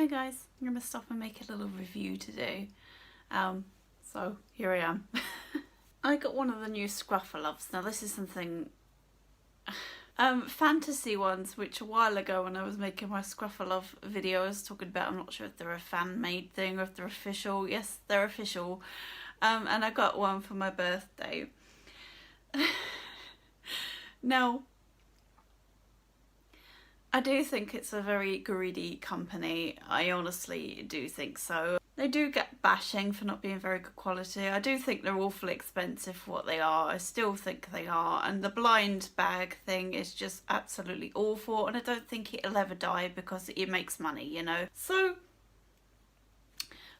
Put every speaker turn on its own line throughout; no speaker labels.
Hi guys, I'm going to stop and make a little review today. So here I am. I got one of the new Scruff Luvs. Now this is something fantasy ones, which a while ago when I was making my Scruff Luv video I was talking about. I'm not sure if they're a fan made thing or if they're official. Yes, they're official. And I got one for my birthday. Now I do think it's a very greedy company. I honestly do think so. They do get bashing for not being very good quality. I do think they're awfully expensive for what they are. I still think they are. And the blind bag thing is just absolutely awful. And I don't think it'll ever die because it makes money, you know. So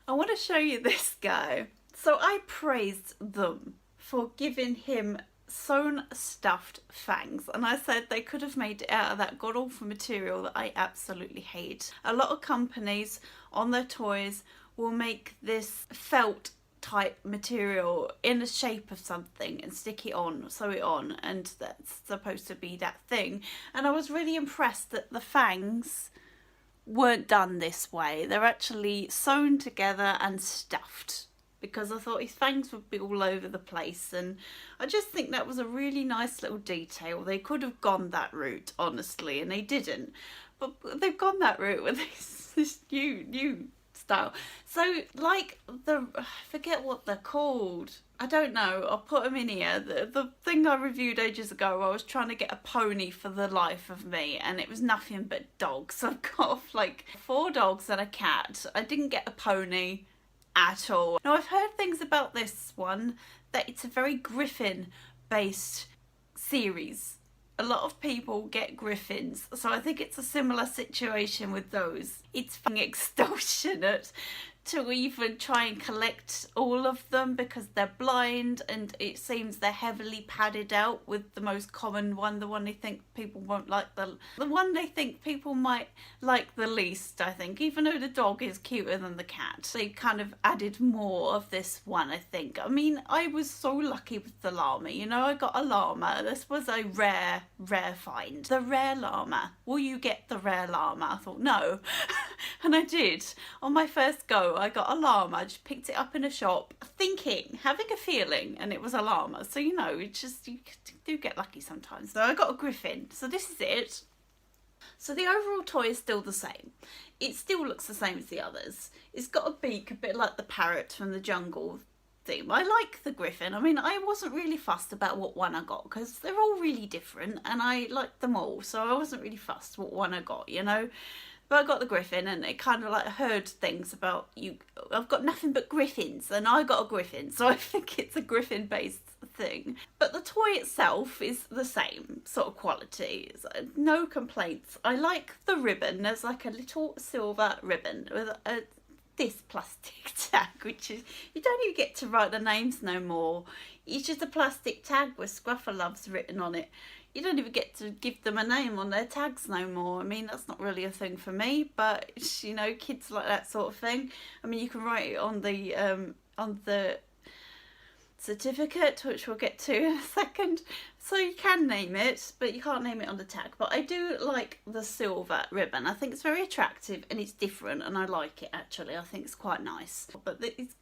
I want to show you this guy. So I praised them for giving him sewn stuffed fangs, and I said they could have made it out of that god awful material that I absolutely hate. A lot of companies on their toys will make this felt type material in the shape of something and stick it on, sew it on, and that's supposed to be that thing. And I was really impressed that the fangs weren't done this way. They're actually sewn together and stuffed, because I thought his fangs would be all over the place, and I just think that was a really nice little detail. They could have gone that route, honestly, and they didn't. But they've gone that route with this new style. So, like I forget what they're called. I don't know. I'll put them in here. The thing I reviewed ages ago, I was trying to get a pony for the life of me, and it was nothing but dogs. I've got like 4 dogs and a cat. I didn't get a pony at all. Now I've heard things about this one, that it's a very Griffin based series. A lot of people get Griffins, so I think it's a similar situation with those. It's extortionate to even try and collect all of them because they're blind, and it seems they're heavily padded out with the most common one, the one they think people won't like, the one they think people might like the least, I think. Even though the dog is cuter than the cat, they kind of added more of this one, I think. I mean, I was so lucky with the llama, you know. I got a llama. This was a rare find. The rare llama. Will you get the rare llama? I thought no. And I did. On my first go I got a llama. I just picked it up in a shop thinking, having a feeling, and it was a llama. So you know, it's just, you do get lucky sometimes. So I got a Griffin. So this is it. So the overall toy is still the same. It still looks the same as the others. It's got a beak a bit like the parrot from the jungle theme. I like the Griffin. I mean, I wasn't really fussed about what one I got because they're all really different and I like them all, so I wasn't really fussed what one I got, you know. But I got the Griffin, and it kind of like heard things about you. I've got nothing but Griffins, and I got a Griffin, so I think it's a Griffin based thing. But the toy itself is the same sort of quality. No complaints. I like the ribbon. There's like a little silver ribbon with this plastic tag, which is, you don't even get to write the names no more. It's just a plastic tag with Scruff Luvs written on it. You don't even get to give them a name on their tags no more. I mean, that's not really a thing for me, but you know, kids like that sort of thing. I mean, you can write it on the certificate, which we'll get to in a second. So you can name it, but you can't name it on the tag. But I do like the silver ribbon. I think it's very attractive and it's different, and I like it actually. I think it's quite nice. But it's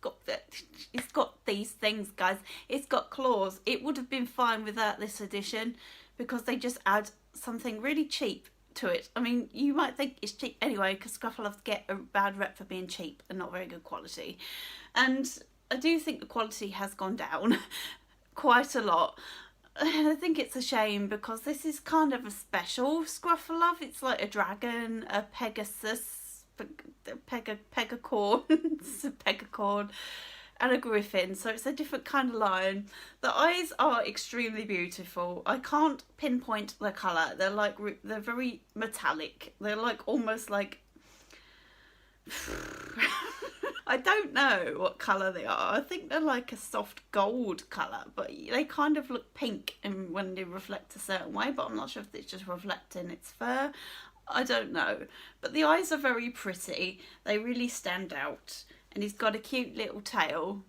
got these things, guys. It's got claws. It would have been fine without this edition, because they just add something really cheap to it. I mean, you might think it's cheap anyway, because Scruff Luvs get a bad rep for being cheap and not very good quality. And I do think the quality has gone down quite a lot. And I think it's a shame, because this is kind of a special Scruff Luv. It's like a dragon, a Pegasus, Pegacorn, Pegacorn, and a Griffin, so it's a different kind of lion. The eyes are extremely beautiful. I can't pinpoint the colour. They're very metallic. They're like almost like I don't know what colour they are. I think they're like a soft gold colour, but they kind of look pink when they reflect a certain way, but I'm not sure if it's just reflecting its fur. I don't know. But the eyes are very pretty. They really stand out. And he's got a cute little tail.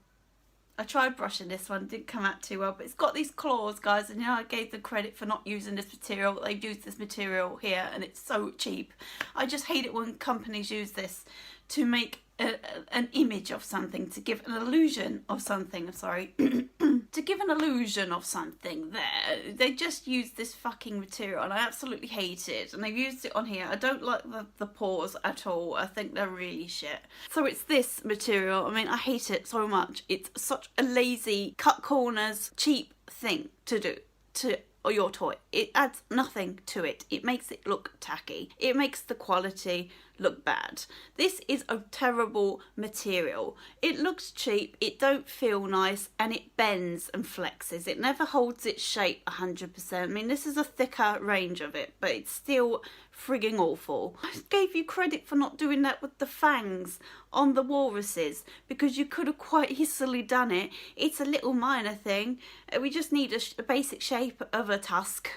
I tried brushing this one, didn't come out too well, but it's got these claws, guys, and you know I gave them credit for not using this material. They've used this material here and it's so cheap. I just hate it when companies use this to make an image of something, to give an illusion of something, I'm sorry, to give an illusion of something there. They just use this fucking material and I absolutely hate it. And they've used it on here. I don't like the paws at all. I think they're really shit. So it's this material. I mean, I hate it so much. It's such a lazy, cut corners, cheap thing to do to your toy. It adds nothing to it. It makes it look tacky. It makes the quality look bad. This is a terrible material. It looks cheap, it don't feel nice, and it bends and flexes. It never holds its shape 100%. I mean, this is a thicker range of it, but it's still frigging awful. I gave you credit for not doing that with the fangs on the walruses, because you could have quite easily done it. It's a little minor thing. We just need a basic shape of a tusk.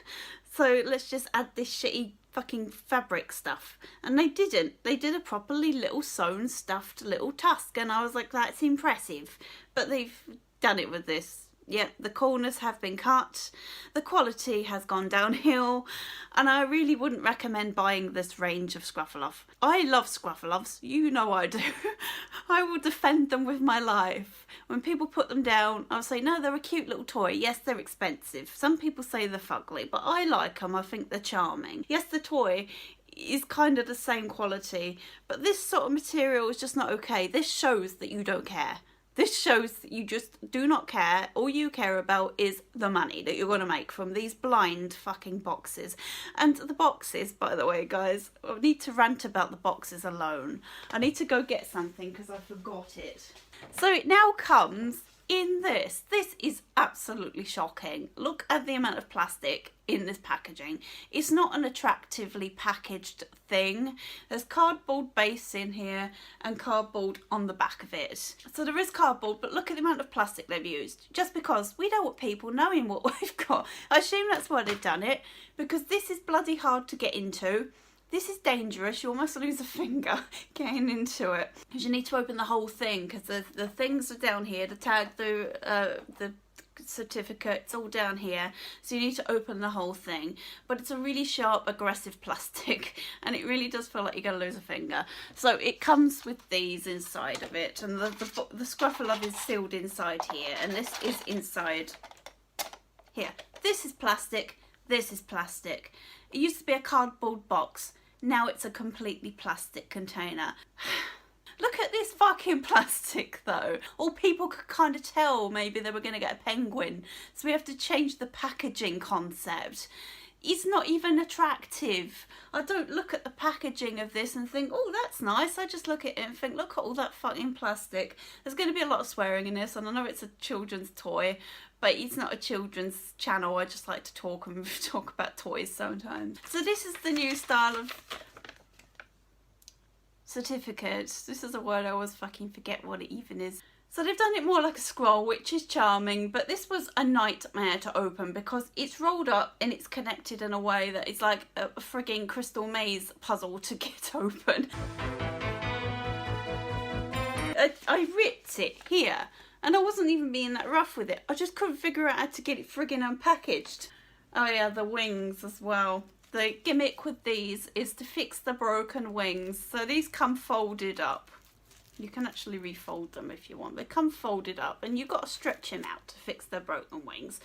So let's just add this shitty fucking fabric stuff. And they didn't. They did a properly little sewn stuffed little tusk, and I was like, that's impressive. But they've done it with this. Yep, the corners have been cut, the quality has gone downhill, and I really wouldn't recommend buying this range of Scruff. I love Scruff, you know I do. I will defend them with my life. When people put them down, I'll say, no, they're a cute little toy. Yes, they're expensive. Some people say they're fugly, but I like them. I think they're charming. Yes, the toy is kind of the same quality, but this sort of material is just not okay. This shows that you don't care. This shows that you just do not care. All you care about is the money that you're going to make from these blind fucking boxes. And the boxes, by the way, guys, I need to rant about the boxes alone. I need to go get something because I forgot it. So it now comes in this. This is absolutely shocking. Look at the amount of plastic in this packaging. It's not an attractively packaged thing. There's cardboard base in here and cardboard on the back of it. So there is cardboard, but look at the amount of plastic they've used. Just because we don't want people knowing what we've got. I assume that's why they've done it, because this is bloody hard to get into. This is dangerous. You almost lose a finger getting into it, because you need to open the whole thing, because the things are down here, the tag, the certificate, it's all down here, so you need to open the whole thing. But it's a really sharp, aggressive plastic, and it really does feel like you're gonna lose a finger. So it comes with these inside of it, and the Scruff is sealed inside here, and this is inside here. This is plastic. This is plastic. It used to be a cardboard box. Now it's a completely plastic container. Look at this fucking plastic though. Or people could kind of tell maybe they were going to get a penguin. So we have to change the packaging concept. It's not even attractive. I don't look at the packaging of this and think, oh, that's nice. I just look at it and think, look at all that fucking plastic. There's going to be a lot of swearing in this, and I know it's a children's toy, but it's not a children's channel. I just like to talk about toys sometimes. So this is the new style of certificate. This is a word I always fucking forget what it even is. So they've done it more like a scroll, which is charming, but this was a nightmare to open because it's rolled up and it's connected in a way that it's like a frigging crystal maze puzzle to get open. I ripped it here, and I wasn't even being that rough with it. I just couldn't figure out how to get it frigging unpackaged. Oh yeah, the wings as well. The gimmick with these is to fix the broken wings. So these come folded up. You can actually refold them if you want. They come folded up, and you've got to stretch them out to fix their broken wings.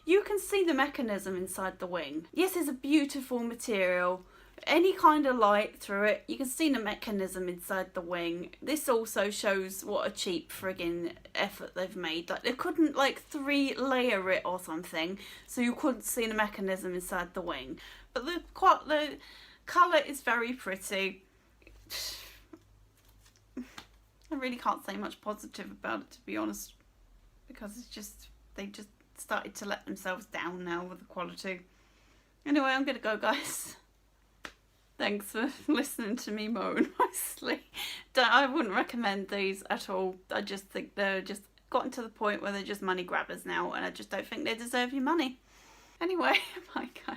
You can see the mechanism inside the wing. Yes, it's a beautiful material. Any kind of light through it, you can see the mechanism inside the wing. This also shows what a cheap friggin' effort they've made. Like, they couldn't like 3-layer it or something, so you couldn't see the mechanism inside the wing. But the colour is very pretty. I really can't say much positive about it, to be honest, because they just started to let themselves down now with the quality. Anyway, I'm gonna go, guys. Thanks for listening to me moan mostly. I wouldn't recommend these at all. I just think they're just gotten to the point where they're just money grabbers now, and I just don't think they deserve your money. Anyway, bye guys.